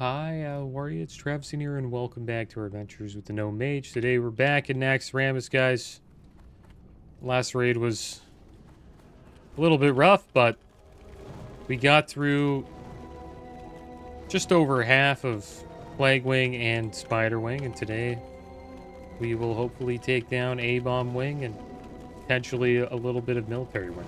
Hi, how are you? It's Travis here, and welcome back to our adventures with the Gnome Mage. Today we're back in Naxxramas, guys. Last raid was a little bit rough, but we got through just over half of Plague Wing and Spider Wing, and today we will hopefully take down A-Bomb Wing and potentially a little bit of Military Wing.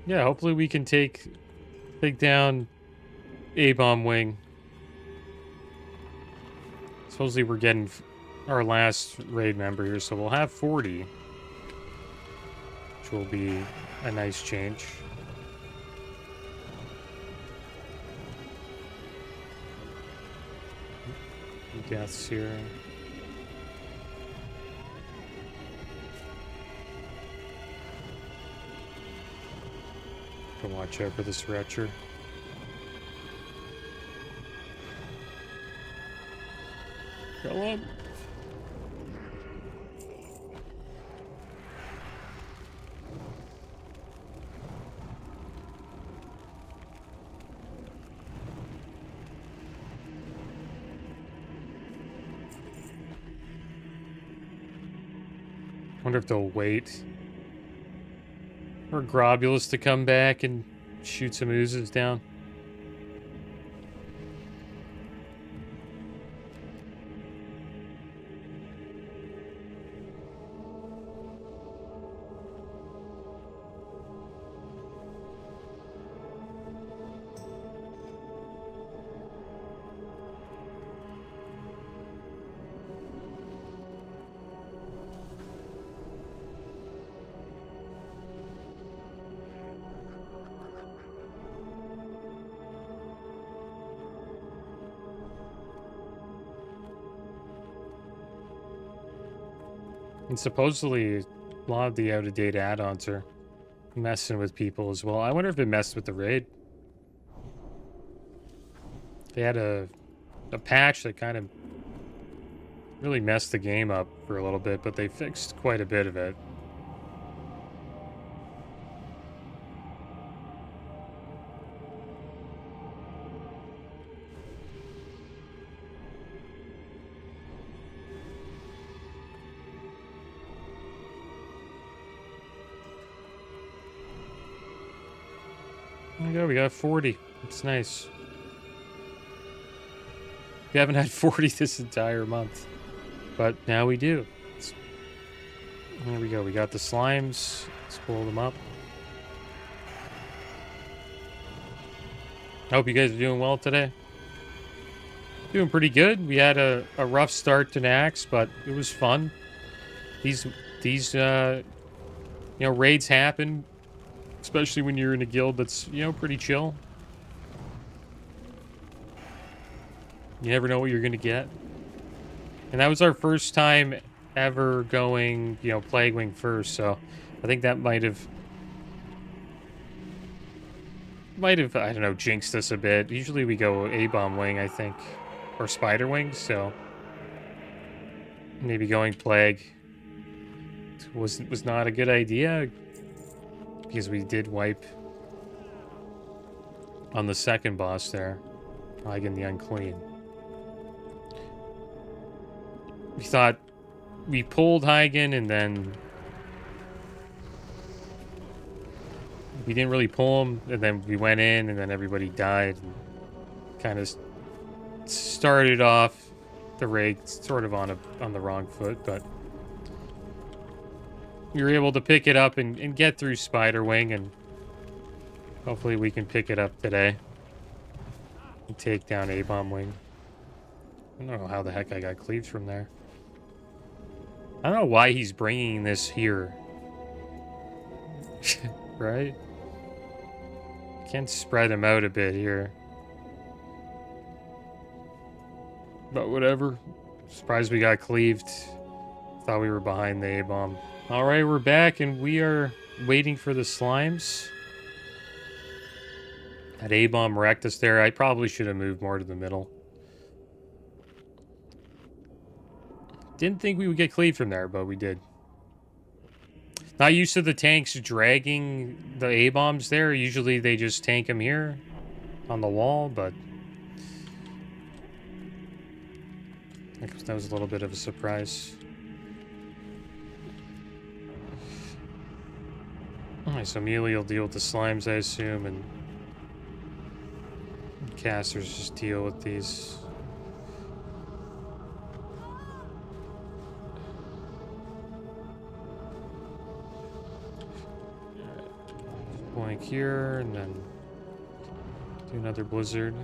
Yeah, hopefully we can take down A-Bomb Wing. Supposedly we're getting our last raid member here, so we'll have 40. Which will be a nice change. Deaths here. Go watch out for this Retcher. Kill him. Wonder if they'll wait for Grobulus to come back and shoot some oozes down. And supposedly, a lot of the out-of-date add-ons are messing with people as well. I wonder if it messed with the raid. They had a patch that kind of really messed the game up for a little bit, but they fixed quite a bit of it. There we go, we got 40. It's nice. We haven't had 40 this entire month, but now we do. There we go, we got the slimes. Let's pull them up. I hope you guys are doing well today. Doing pretty good. We had a rough start to Nax, but it was fun. These raids happen, especially when you're in a guild that's, pretty chill. You never know what you're going to get. And that was our first time ever going, Plague Wing first, so I think that might have, I don't know, jinxed us a bit. Usually we go A-Bomb Wing, I think, or Spider Wing, so maybe going Plague was not a good idea, because we did wipe on the second boss there, Hagen the Unclean. We thought we pulled Hagen and then we didn't really pull them, and then we went in, and then everybody died. And kind of started off the raid sort of on the wrong foot, but we were able to pick it up and get through Spiderwing, and hopefully we can pick it up today and take down A-Bomb Wing. I don't know how the heck I got cleaved from there. I don't know why he's bringing this here. Right? Can't spread him out a bit here. But whatever. Surprised we got cleaved. Thought we were behind the A-Bomb. Alright, we're back and we are waiting for the slimes. That A-Bomb wrecked us there. I probably should have moved more to the middle. Didn't think we would get cleaved from there, but we did. Not used to the tanks dragging the A-bombs there. Usually they just tank them here on the wall, but that was a little bit of a surprise. Alright, so Mealy will deal with the slimes, I assume, and casters just deal with these. Blank here, and then do another blizzard.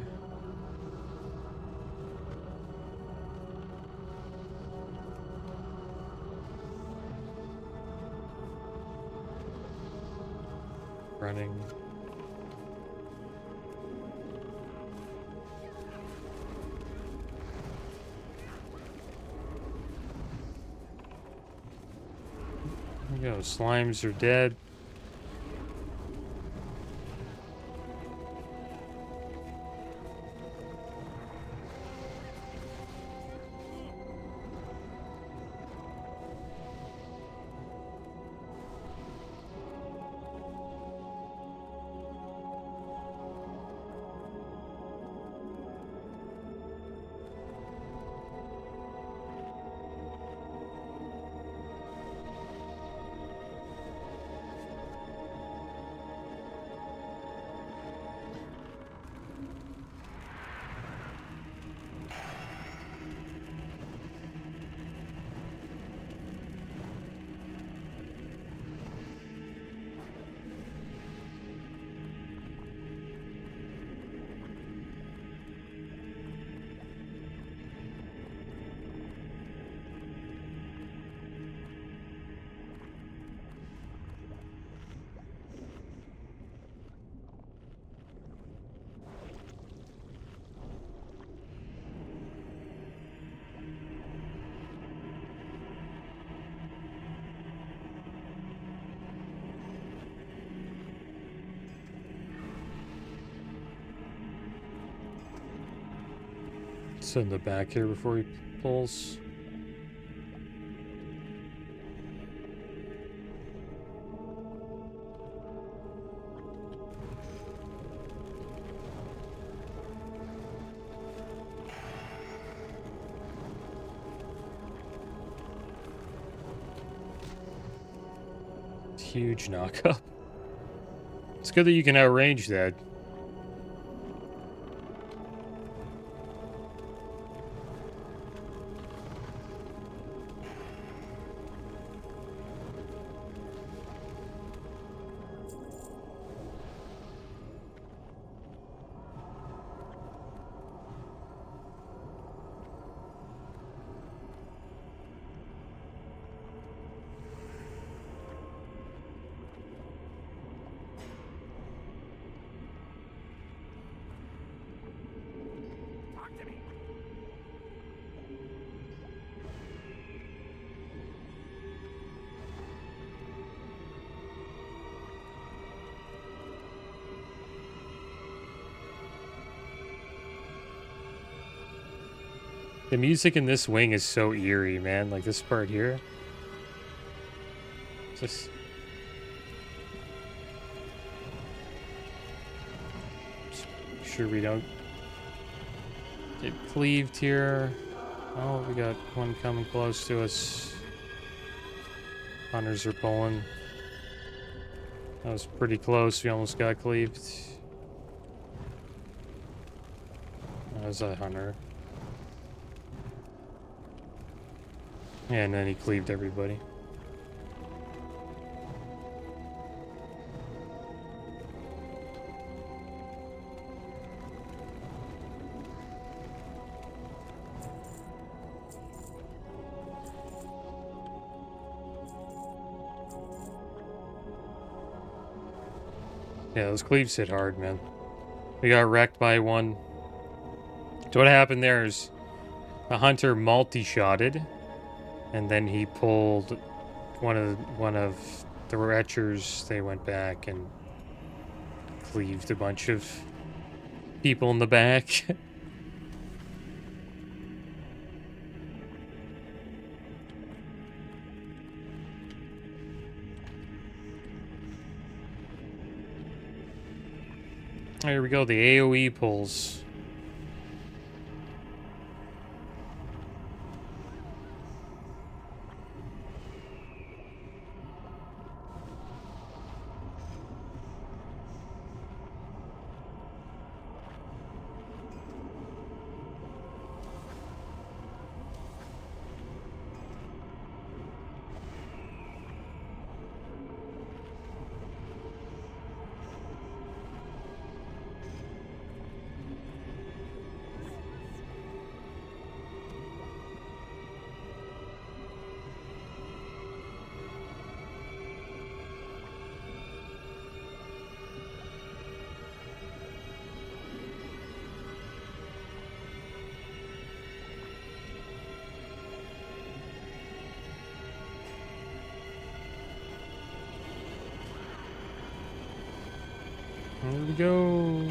Running. There we go, slimes are dead. Send the back here before he pulls. Huge knock-up. It's good that you can outrange that. The music in this wing is so eerie, man. Like this part here. Just make sure we don't get cleaved here. Oh, we got one coming close to us. Hunters are pulling. That was pretty close. We almost got cleaved. That was a hunter. And then he cleaved everybody. Yeah, those cleaves hit hard, man. We got wrecked by one. So what happened there is a hunter multi-shotted, and then he pulled one of the retchers. They went back and cleaved a bunch of people in the back. Here we go, the AoE pulls. Here we go.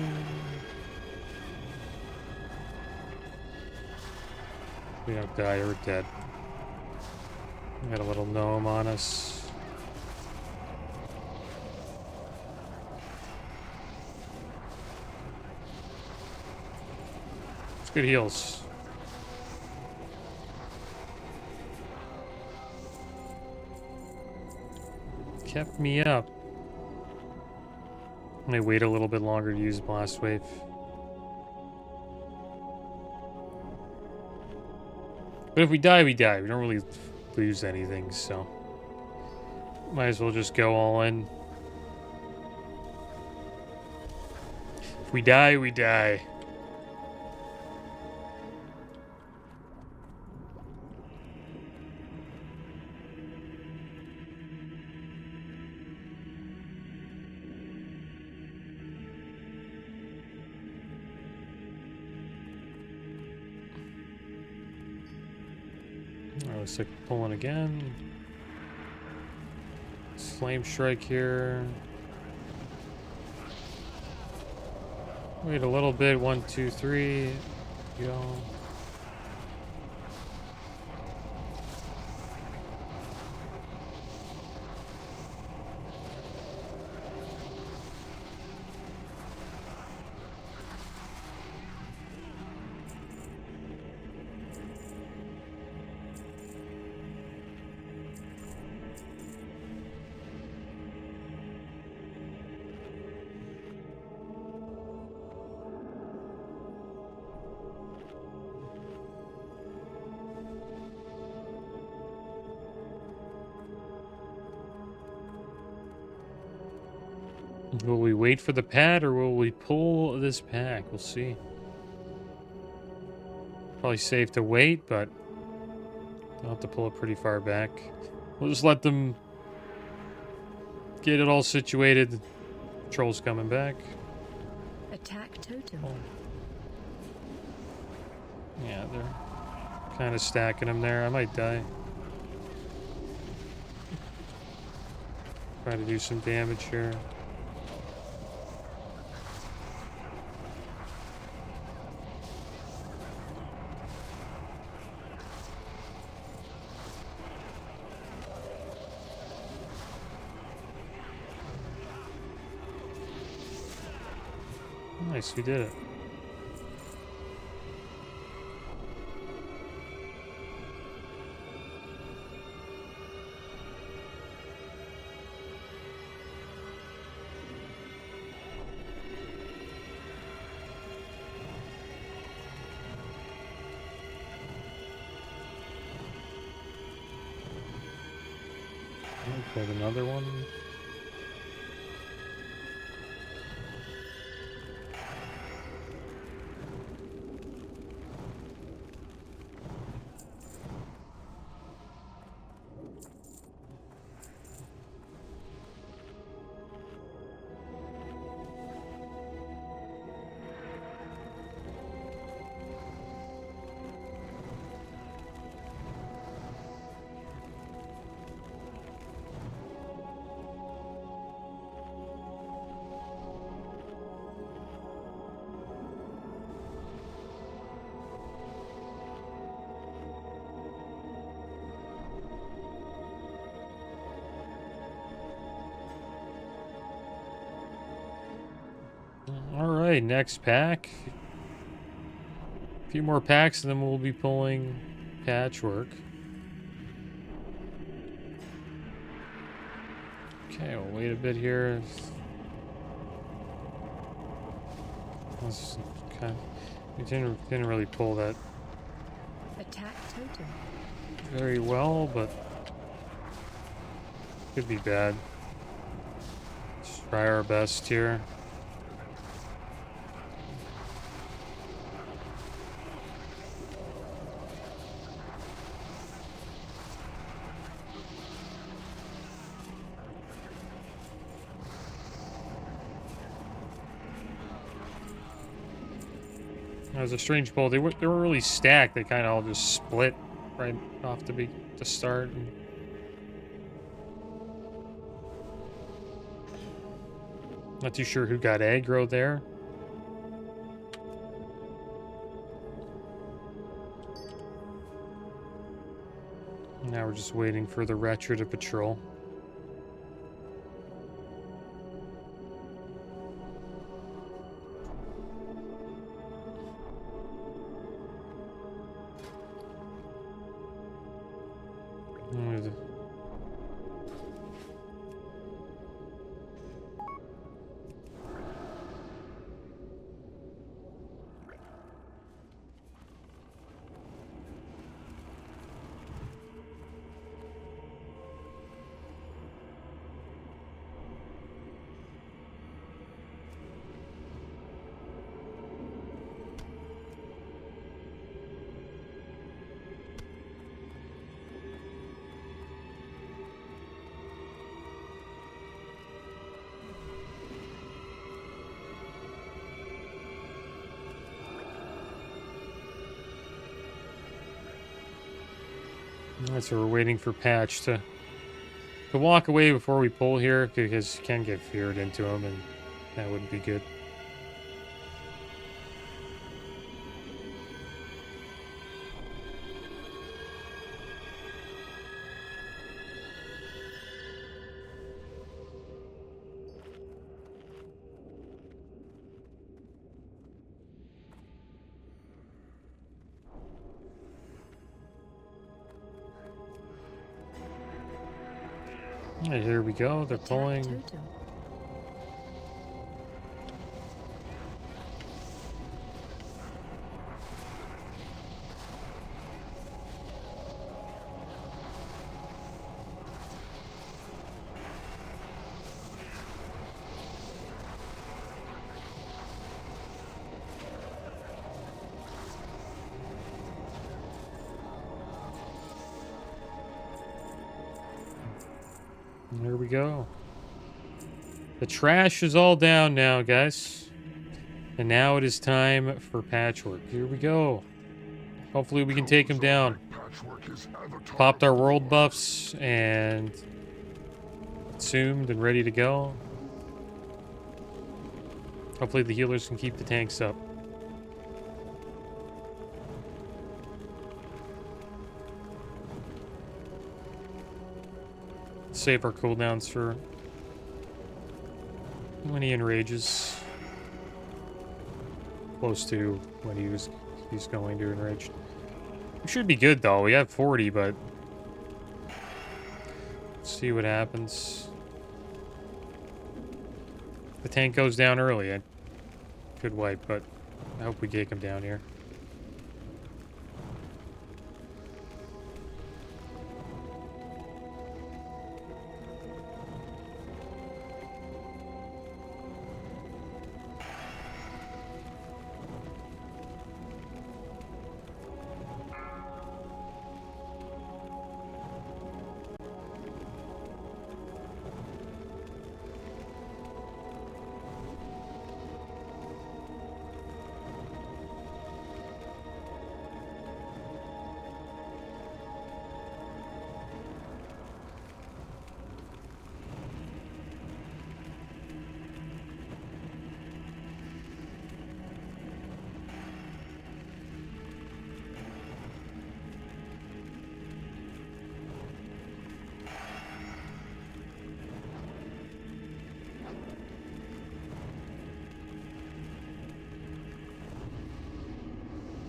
We don't die, we're dead. We got a little gnome on us. It's good heals. Kept me up. I may wait a little bit longer to use Blast Wave. But if we die, we die. We don't really lose anything, so might as well just go all in. If we die, we die. Looks like pulling again. Flame strike here. Wait a little bit. 1, 2, 3. Go. Will we wait for the pad or will we pull this pack? We'll see. Probably safe to wait, but I'll have to pull it pretty far back. We'll just let them get it all situated. Troll's coming back. Attack totem. Oh. Yeah, they're kind of stacking them there. I might die. Try to do some damage here. Nice, we did it. Build another one. Alright, next pack. A few more packs and then we'll be pulling Patchwork. Okay, we'll wait a bit here. We didn't really pull that Attack totem. very well, but could be bad. Let's try our best here. It was a strange pull. They weren't really stacked. They kind of all just split right off to start. And not too sure who got aggro there. Now we're just waiting for the Retro to patrol. Alright, so we're waiting for Patch to walk away before we pull here, because you can get feared into him, and that wouldn't be good. Alright, here we go. They're pulling. Totem. There we go. The trash is all down now, guys. And now it is time for Patchwork. Here we go. Hopefully we can take him down. Popped our world buffs and consumed and ready to go. Hopefully the healers can keep the tanks up. Save our cooldowns for when he enrages. Close to when he's going to enrage. We should be good though. We have 40, but let's see what happens. If the tank goes down early, I could wipe, but I hope we take him down here.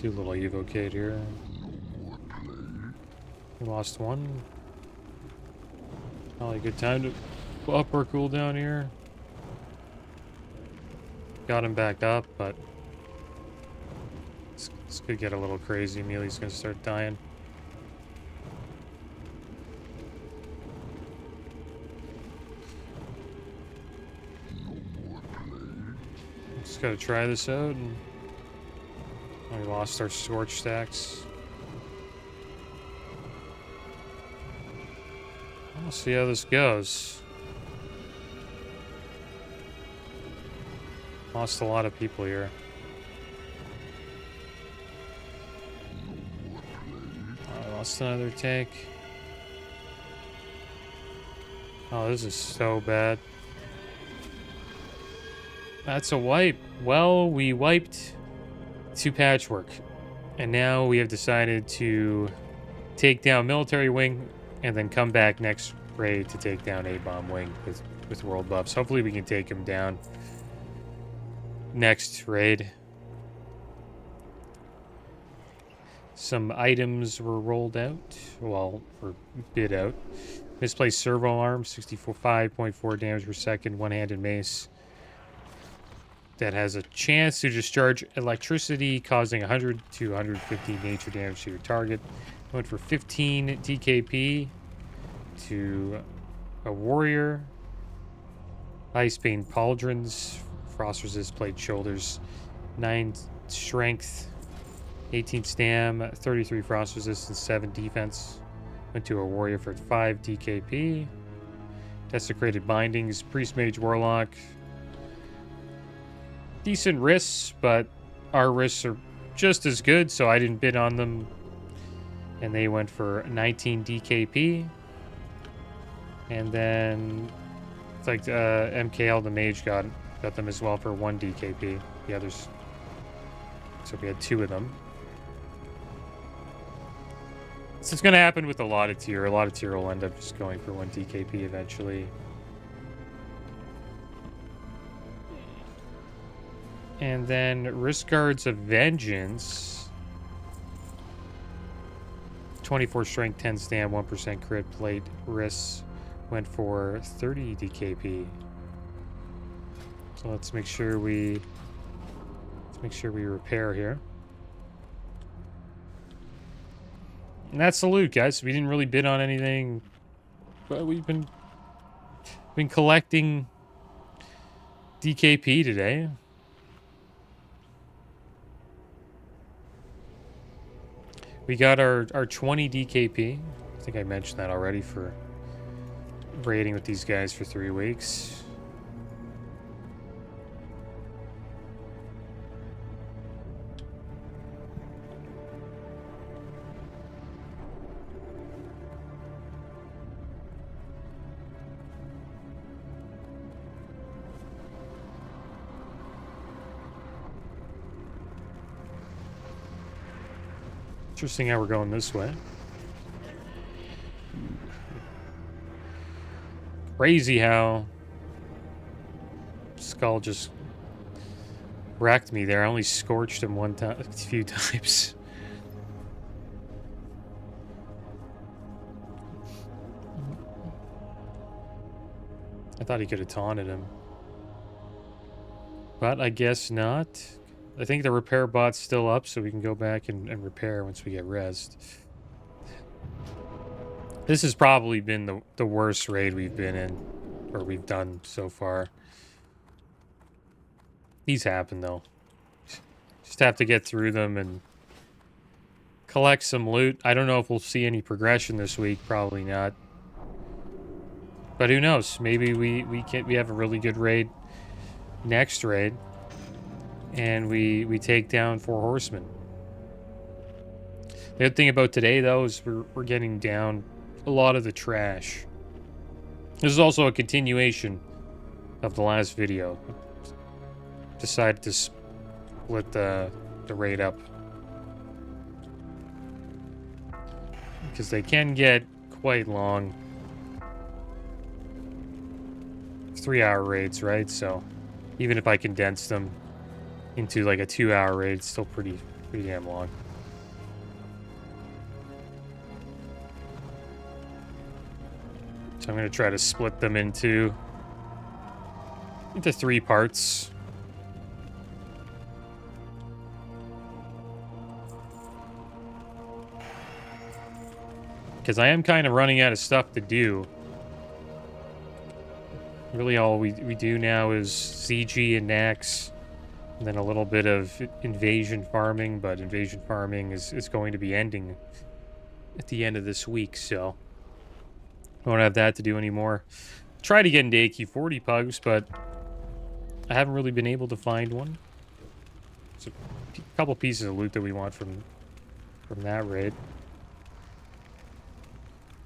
Do a little evocate here. We lost one. Probably a good time to up our cooldown here. Got him back up, but this could get a little crazy. Amelia's gonna start dying. Just gotta try this out. And we lost our scorch stacks. We'll see how this goes. Lost a lot of people here. I lost another tank. Oh, this is so bad. That's a wipe. Well, we wiped 2 patchwork. And now we have decided to take down military wing and then come back next raid to take down A-bomb wing with world buffs. Hopefully we can take him down next raid. Some items were rolled out. Well, or bid out. Misplaced servo arm, 5.4 damage per second, one-handed mace. That has a chance to discharge electricity, causing 100 to 150 nature damage to your target. Went for 15 DKP to a warrior. Icebane pauldrons, frost resist plate shoulders, 9 strength, 18 stam, 33 frost resistance, 7 defense. Went to a warrior for 5 DKP. Desecrated bindings, priest mage warlock. Decent risks, but our risks are just as good, so I didn't bid on them. And they went for 19 DKP. And then it's like MKL, the mage, got them as well for 1 DKP. The others, so we had 2 of them. So it's going to happen with a lot of tier. A lot of tier will end up just going for 1 DKP eventually. And then Risk Guards of Vengeance. 24 strength, 10 stam, 1% crit plate. Risks went for 30 DKP. So let's make sure we repair here. And that's the loot, guys. We didn't really bid on anything, but we've been collecting DKP today. We got our 20 DKP. I think I mentioned that already for raiding with these guys for 3 weeks. Interesting how we're going this way. Crazy how Skull just wrecked me there. I only scorched him a few times. I thought he could have taunted him. But I guess not. I think the repair bot's still up, so we can go back and repair once we get rezzed. This has probably been the worst raid we've been in, or we've done so far. These happen, though. Just have to get through them and collect some loot. I don't know if we'll see any progression this week. Probably not. But who knows? Maybe we have a really good raid next raid. And we take down 4 horsemen. The good thing about today, though, is we're getting down a lot of the trash. This is also a continuation of the last video. Decided to split the raid up. Because they can get quite long. 3-hour raids, right? So even if I condense them into like a 2-hour raid, it's still pretty pretty damn long. So I'm going to try to split them into 3 parts. Because I am kind of running out of stuff to do. Really all we do now is CG and Nax, and then a little bit of invasion farming, but invasion farming is going to be ending at the end of this week, so I won't have that to do anymore. Try to get into AQ40 pugs, but I haven't really been able to find one. There's a couple pieces of loot that we want from that raid.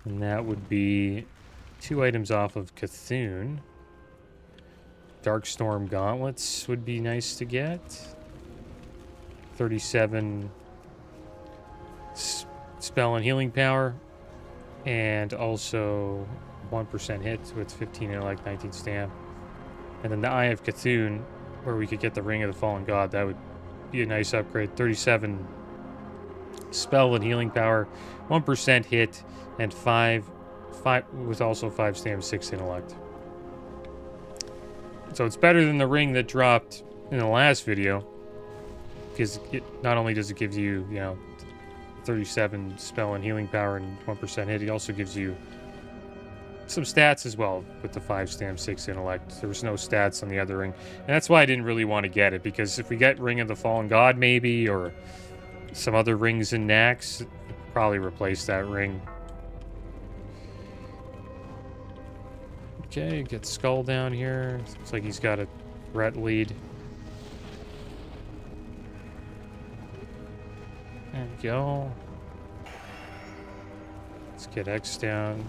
And that would be 2 items off of Cthulhu. Darkstorm gauntlets would be nice to get. 37 spell and healing power. And also 1% hit with 15 intellect, 19 stam. And then the Eye of Cthulhu, where we could get the Ring of the Fallen God. That would be a nice upgrade. 37 spell and healing power, 1% hit, and 5 with also 5 stam, 6 intellect. So it's better than the ring that dropped in the last video, because it not only does it give you, 37 spell and healing power and 1% hit, it also gives you some stats as well with the 5 stam, 6 intellect. There was no stats on the other ring, and that's why I didn't really want to get it, because if we get Ring of the Fallen God maybe, or some other rings in Nax, probably replace that ring. Okay, get Skull down here. Looks like he's got a threat lead. There we go. Let's get X down.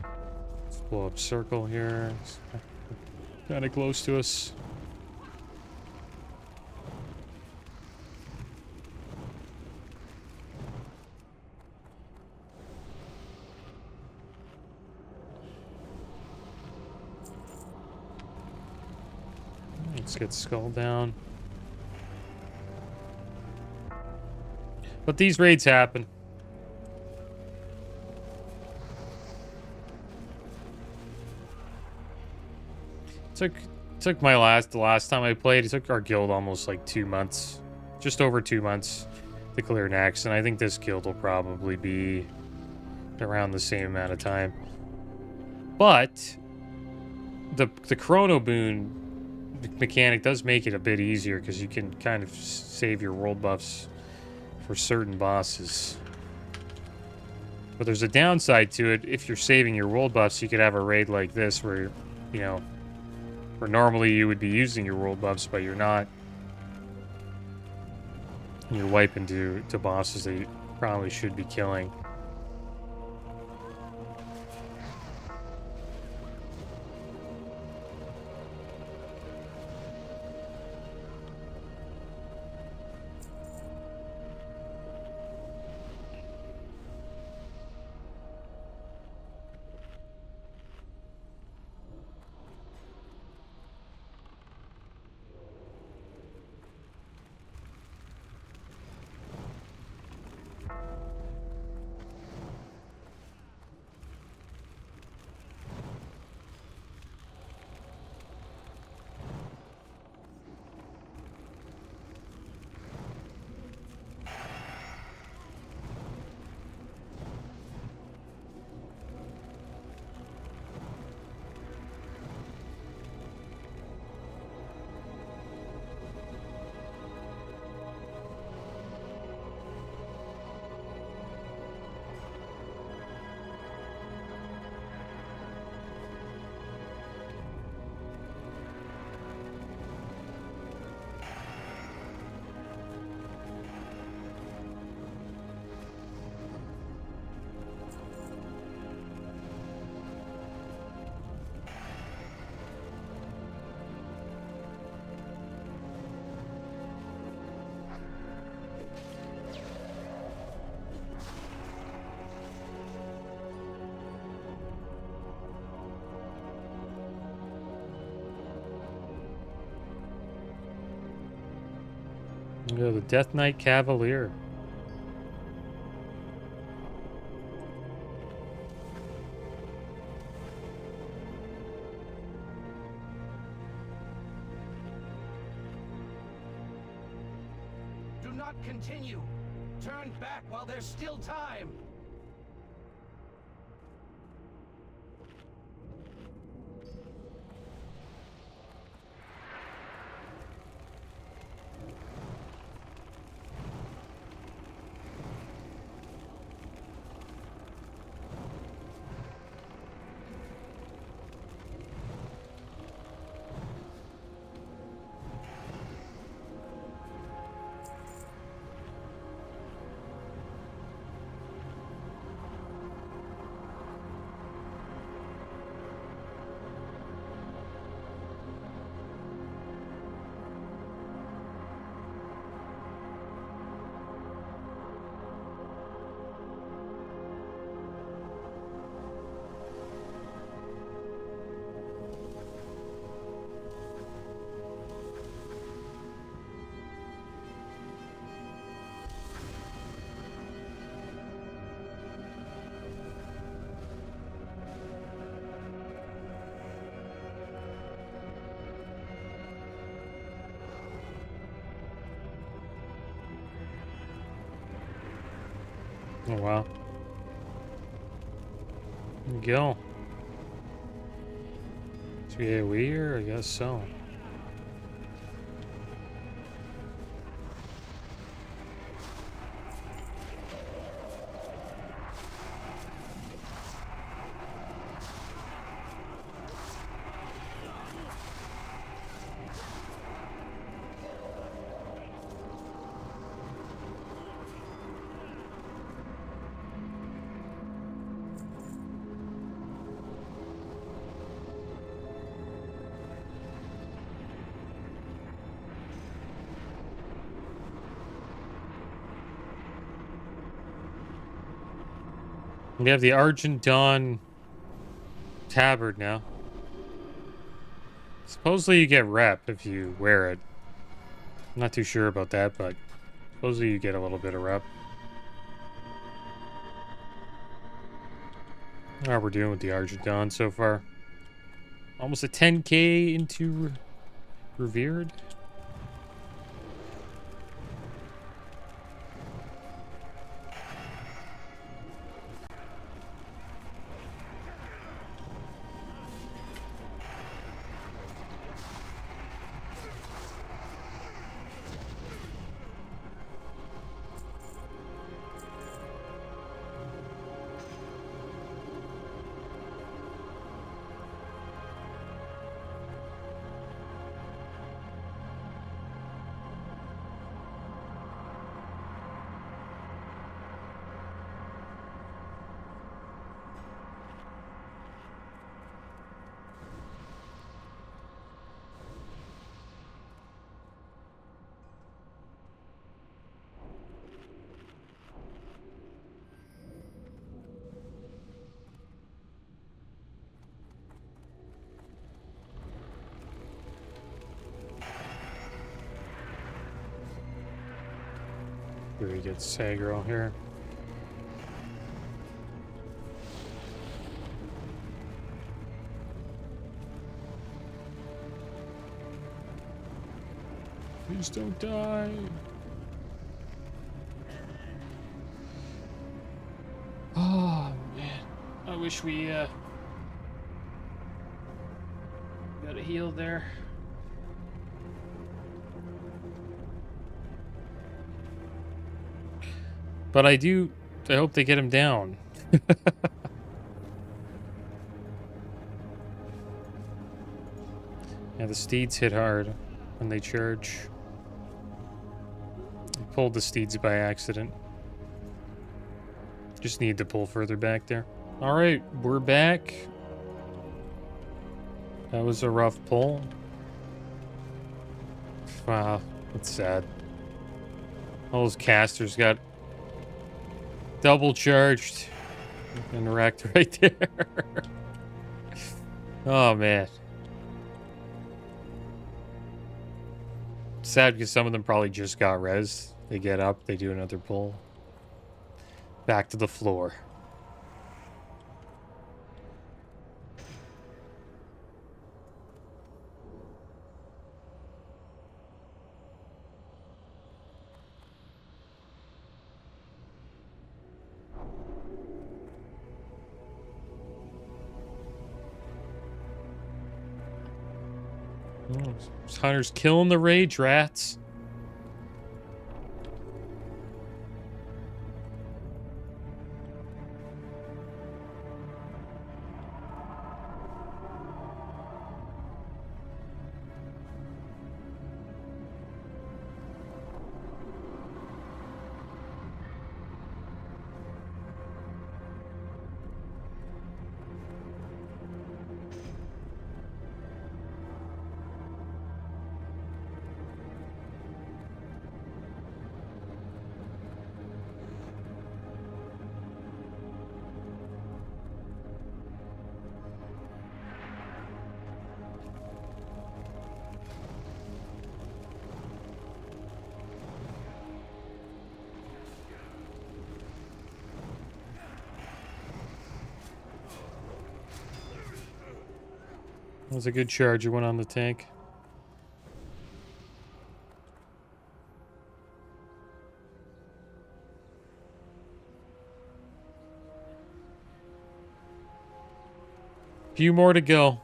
Let's blow up circle here. It's kind of close to us. Let's get Skull down. But these raids happen. Took the last time I played, it took our guild almost like 2 months. Just over 2 months to clear Nax, and I think this guild will probably be around the same amount of time. But the Chrono Boon mechanic does make it a bit easier, because you can kind of save your world buffs for certain bosses. But there's a downside to it. If you're saving your world buffs, you could have a raid like this where, where normally you would be using your world buffs, but you're not. And you're wiping to bosses that you probably should be killing. Yeah, the Death Knight Cavalier. Do not continue. Turn back while there's still time. Oh, wow. There we go. Is we AoE here? I guess so. We have the Argent Dawn tabard now. Supposedly you get rep if you wear it. I'm not too sure about that, but supposedly you get a little bit of rep. How we're doing with the Argent Dawn so far. Almost a 10k into Revered. We get Sagro here. Please don't die. Oh man, I wish we got a heal there. But I hope they get him down. Yeah, the steeds hit hard when they charge. I pulled the steeds by accident. Just need to pull further back there. Alright, we're back. That was a rough pull. Wow, that's sad. All those casters got double charged and wrecked right there. Oh man. Sad because some of them probably just got res. They get up, they do another pull. Back to the floor. Hunter's killing the rage rats. That was a good charge. You went on the tank. Few more to go.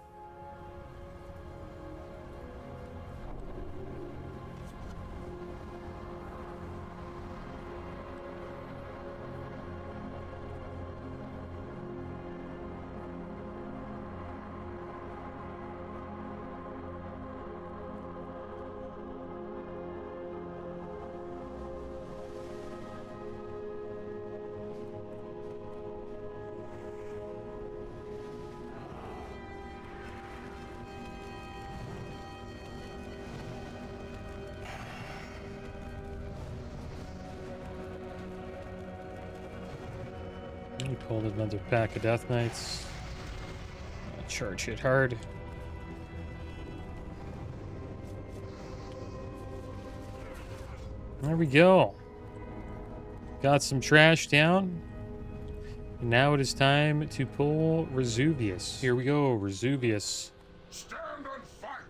We pulled another pack of Death Knights. Charge hit hard. There we go. Got some trash down. And now it is time to pull Resuvius. Here we go, Resuvius. Stand and fight.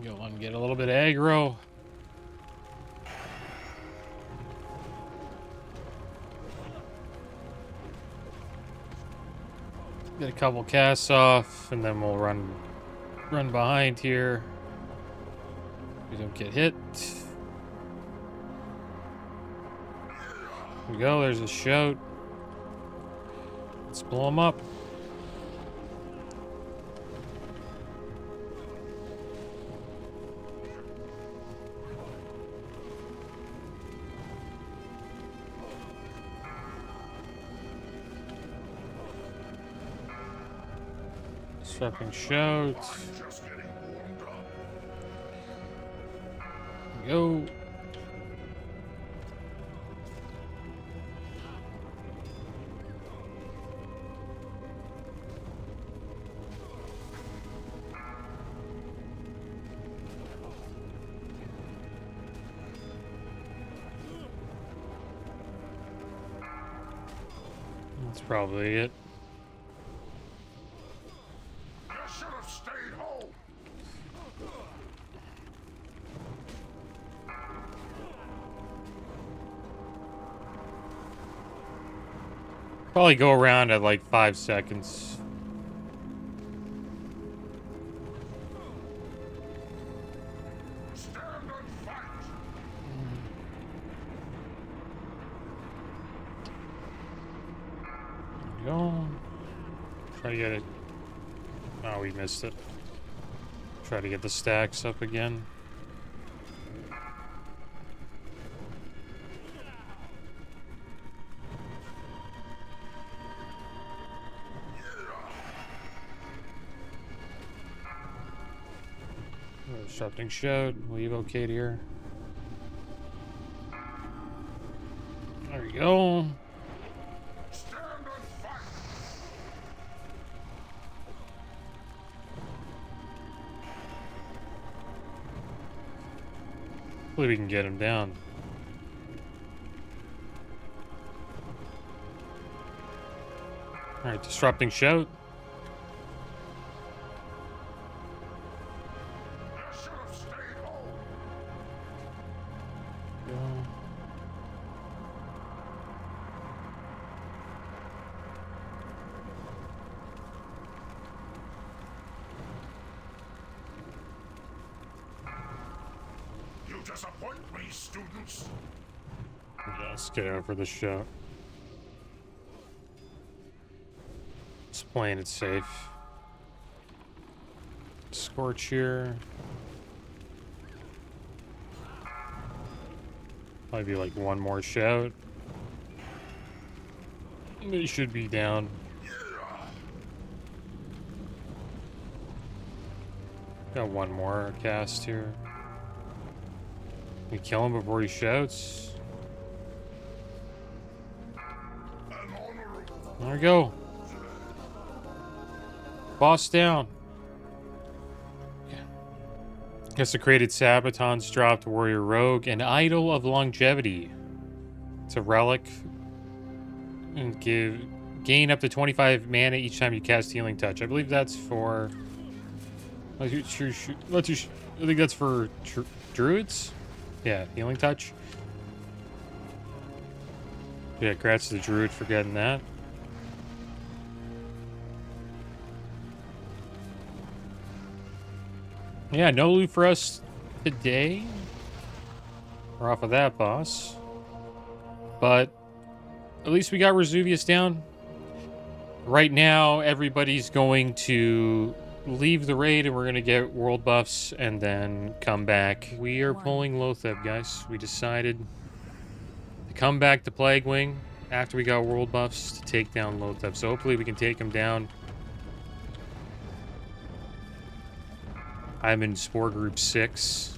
Go on, get a little bit aggro. Get a couple casts off, and then we'll run behind here. We don't get hit. Here we go. There's a shout. Let's blow him up. Disrupting shout. Go. That's probably it. Probably go around at like 5 seconds. Stand and fight. There we go. Try to get it. Oh, we missed it. Try to get the stacks up again. Disrupting shout. We'll evocate here. There we go. Stand and fight. Hopefully we can get him down. Alright, disrupting shout. Disappoint me, students. Yeah, let's get over the show. Just playing it safe. Scorch here. Probably be like one more shout. They should be down. Got one more cast here. We kill him before he shouts. There we go. Boss down. Yeah. Desecrated Sabatons dropped Warrior Rogue and Idol of Longevity. It's a relic. And gain up to 25 mana each time you cast Healing Touch. I believe that's for... I think that's for druids? Yeah, Healing Touch. Yeah, congrats to the druid for getting that. Yeah, no loot for us today. We're off of that, boss. But at least we got Resuvius down. Right now, everybody's going to leave the raid and we're going to get world buffs and then come back. We are pulling Lotheb, guys. We decided to come back to Plague Wing after we got world buffs to take down Lotheb. So hopefully we can take him down. I'm in Spore Group 6.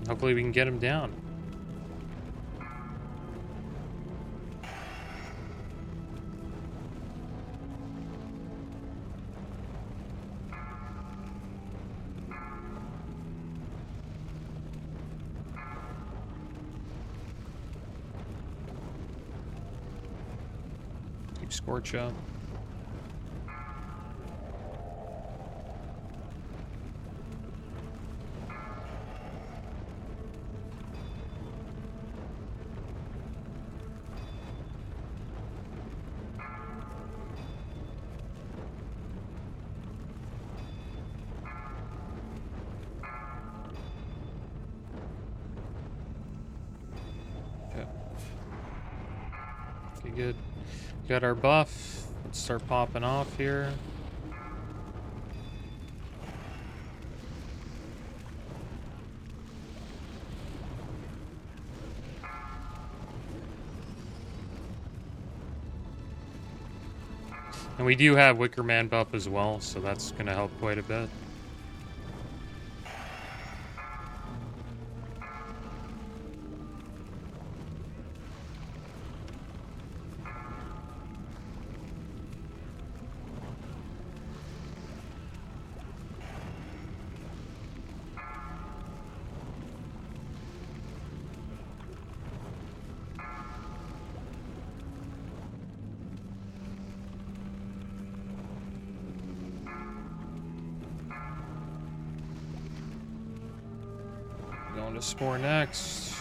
Hopefully we can get him down. Keep Scorch up. Good. Got our buff. Let's start popping off here. And we do have Wicker Man buff as well, so that's going to help quite a bit. Going to Spore next.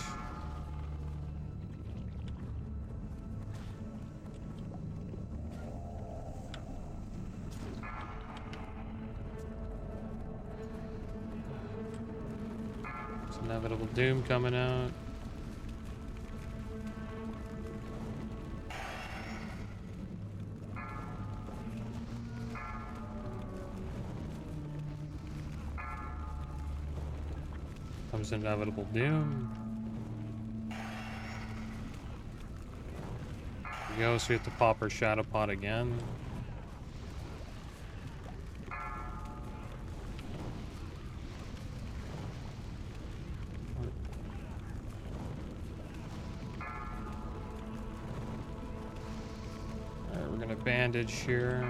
It's Inevitable Doom coming out. Comes Inevitable Doom. There we go, so we have to pop our Shadow Pot again. bandage here.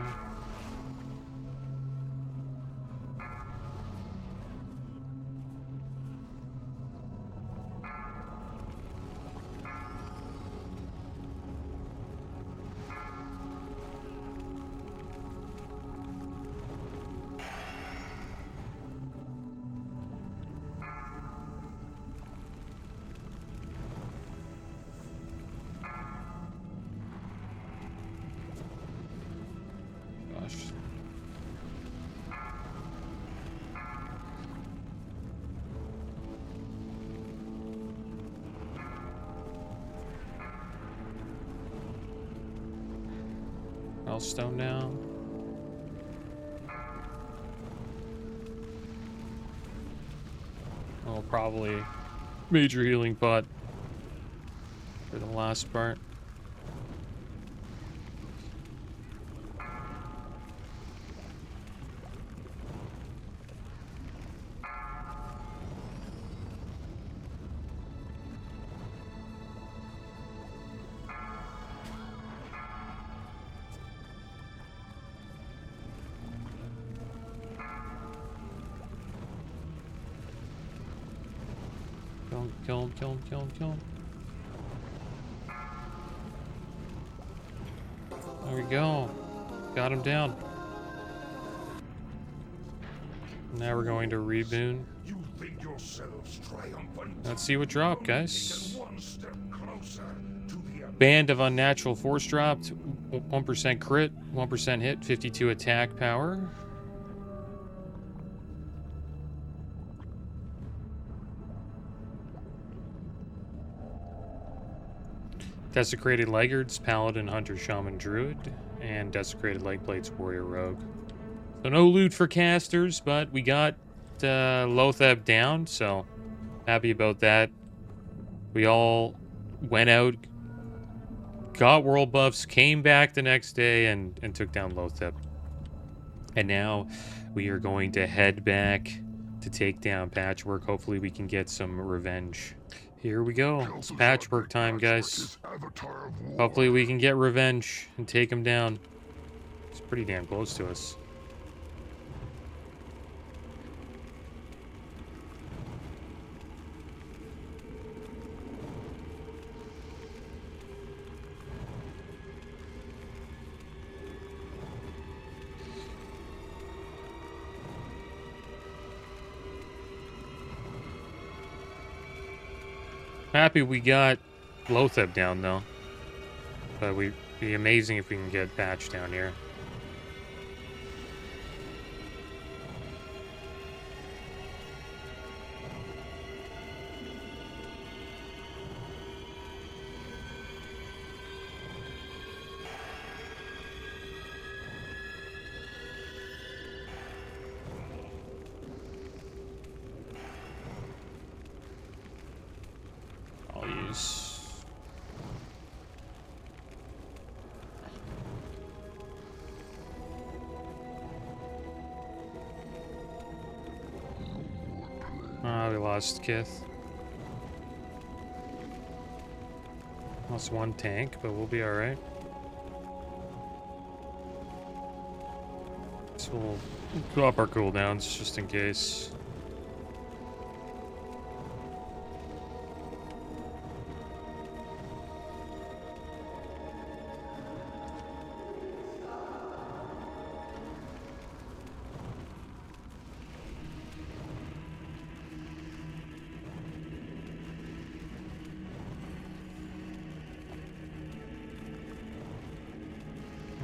Gosh. Stone down. Oh, probably major healing pot for the last part. Kill him. There we go. Got him down. Now we're going to reboon. You think yourselves triumphant? Let's see what dropped, guys. Taken one step closer to the Band of Unnatural Force dropped. 1% crit, 1% hit, 52 attack power. Desecrated Leggards, Paladin, Hunter, Shaman, Druid, and Desecrated Leg Plates, Warrior, Rogue. So no loot for casters, but we got Lotheb down, so happy about that. We all went out, got world buffs, came back the next day, and took down Lotheb. And now we are going to head back to take down Patchwork. Hopefully we can get some revenge. Here we go. It's patchwork time, guys. Hopefully we can get revenge and take him down. He's pretty damn close to us. Happy we got Lotheb down, though. But we'd be amazing if we can get Patch down here. We lost Kith. Lost one tank, but we'll be alright. So we'll drop our cooldowns just in case.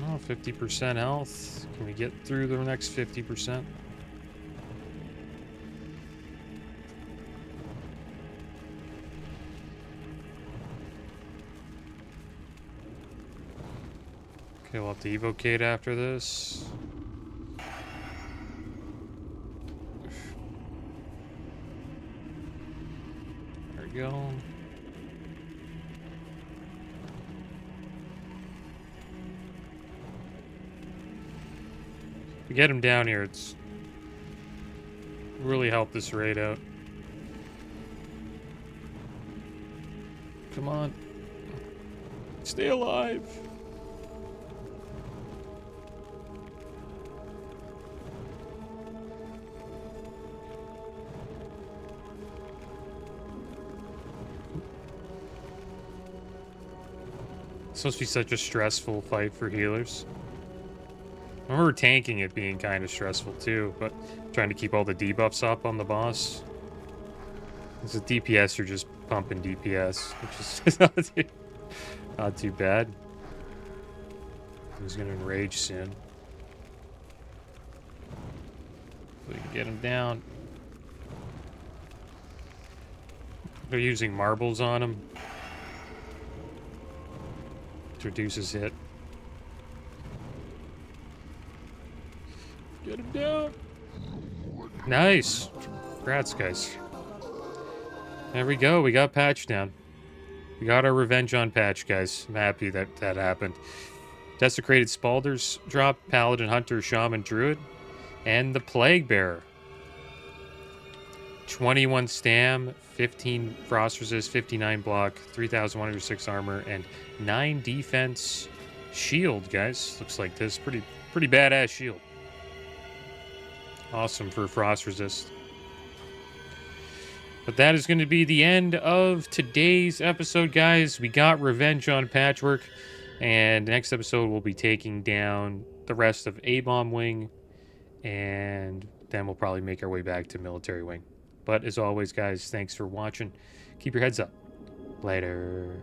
Oh, 50% health. Can we get through the next 50%? Okay, we'll have to evocate after this. There we go. To get him down here, it's really helped this raid out. Come on. Stay alive. It's supposed to be such a stressful fight for healers. I remember tanking it being kind of stressful too, but trying to keep all the debuffs up on the boss. As a DPS, you're just pumping DPS, which is not too bad. He's gonna enrage soon. We can get him down. They're using marbles on him. To reduce his hit. Get him down. Nice. Congrats, guys. There we go. We got Patch down. We got our revenge on Patch, guys. I'm happy that that happened. Desecrated Spalders drop, Paladin, Hunter, Shaman, Druid, and the Plague Bearer. 21 stam, 15 frost resist, 59 block, 3,106 armor, and 9 defense shield, guys. Looks like this. Pretty badass shield. Awesome for frost resist. But that is going to be the end of today's episode, guys. We got revenge on Patchwork. And next episode, we'll be taking down the rest of A-Bomb Wing. And then we'll probably make our way back to Military Wing. But as always, guys, thanks for watching. Keep your heads up. Later.